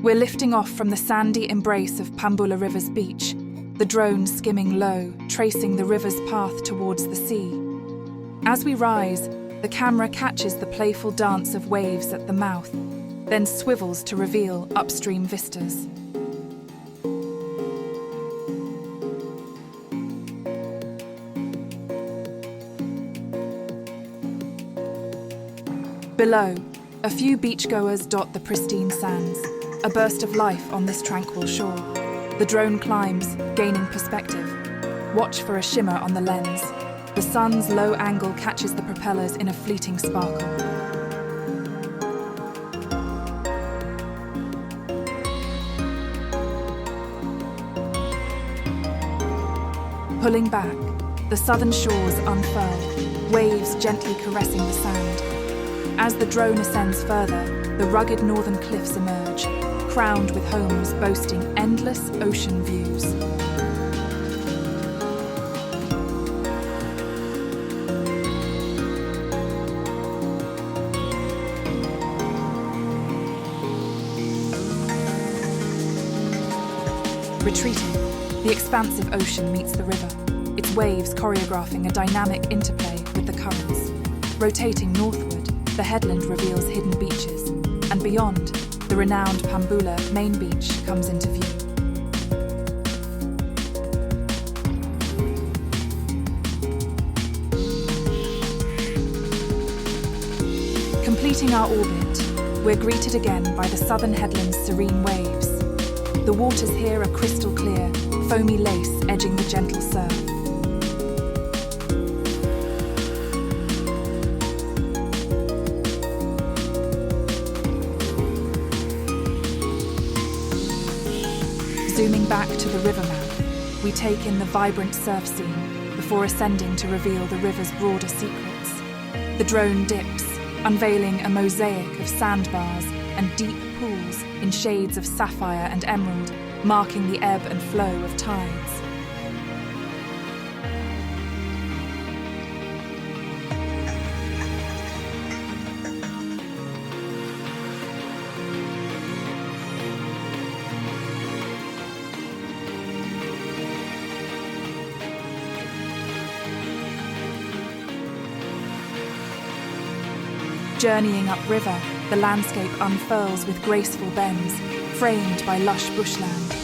We're lifting off from the sandy embrace of Pambula River's beach, the drone skimming low, tracing the river's path towards the sea. As we rise, the camera catches the playful dance of waves at the mouth, then swivels to reveal upstream vistas. Below, a few beachgoers dot the pristine sands, a burst of life on this tranquil shore. The drone climbs, gaining perspective. Watch for a shimmer on the lens. The sun's low angle catches the propellers in a fleeting sparkle. Pulling back, the southern shores unfurl, waves gently caressing the sand. As the drone ascends further, the rugged northern cliffs emerge, crowned with homes boasting endless ocean views. Retreating, the expansive ocean meets the river, its waves choreographing a dynamic interplay with the currents. Rotating northward, the headland reveals hidden beaches, and beyond, the renowned Pambula main beach comes into view. Completing our orbit, we're greeted again by the southern headland's serene waves. The waters here are crystal clear, foamy lace edging the gentle surf. Zooming back to the river mouth, we take in the vibrant surf scene before ascending to reveal the river's broader secrets. The drone dips, unveiling a mosaic of sandbars and deep pools in shades of sapphire and emerald, marking the ebb and flow of tides. Journeying upriver, the landscape unfurls with graceful bends, framed by lush bushland.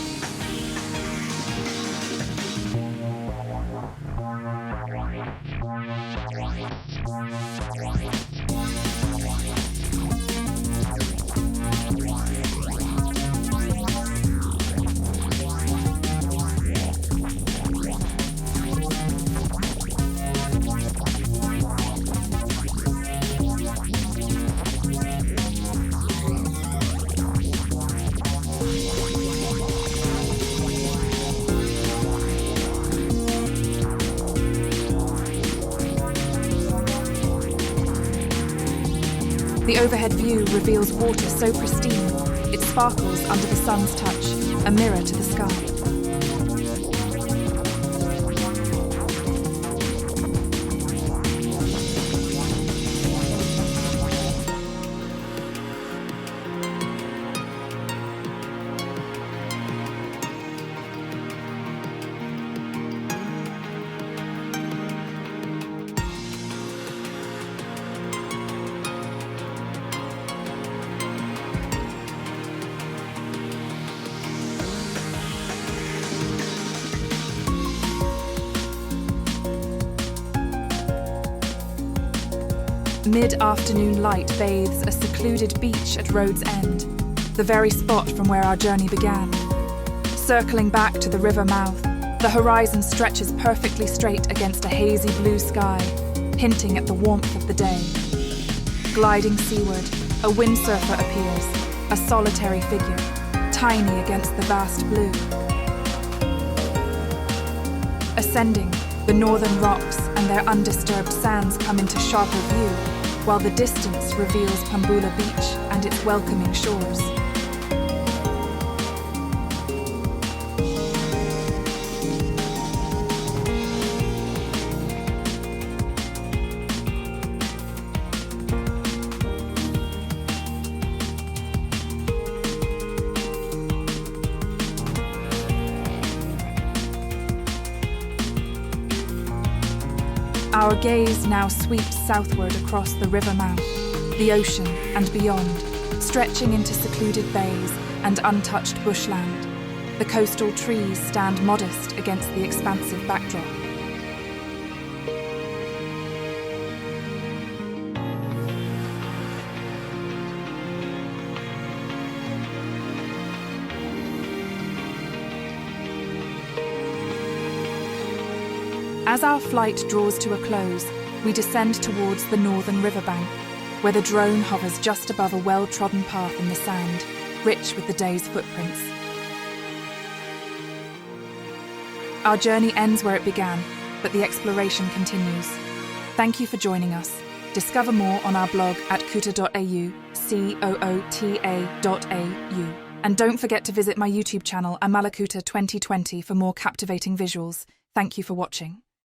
The overhead view reveals water so pristine, it sparkles under the sun's touch, a mirror to the sky. Mid-afternoon light bathes a secluded beach at road's end, the very spot from where our journey began. Circling back to the river mouth, the horizon stretches perfectly straight against a hazy blue sky, hinting at the warmth of the day. Gliding seaward, a windsurfer appears, a solitary figure, tiny against the vast blue. Ascending, the northern rocks and their undisturbed sands come into sharper view, while the distance reveals Pambula Beach and its welcoming shores. Our gaze now sweeps southward across the river mouth, the ocean and beyond, stretching into secluded bays and untouched bushland. The coastal trees stand modest against the expansive backdrop. As our flight draws to a close, we descend towards the northern riverbank, where the drone hovers just above a well-trodden path in the sand, rich with the day's footprints. Our journey ends where it began, but the exploration continues. Thank you for joining us. Discover more on our blog at coota.au, coota.au. And don't forget to visit my YouTube channel, Amalakuta 2020, for more captivating visuals. Thank you for watching.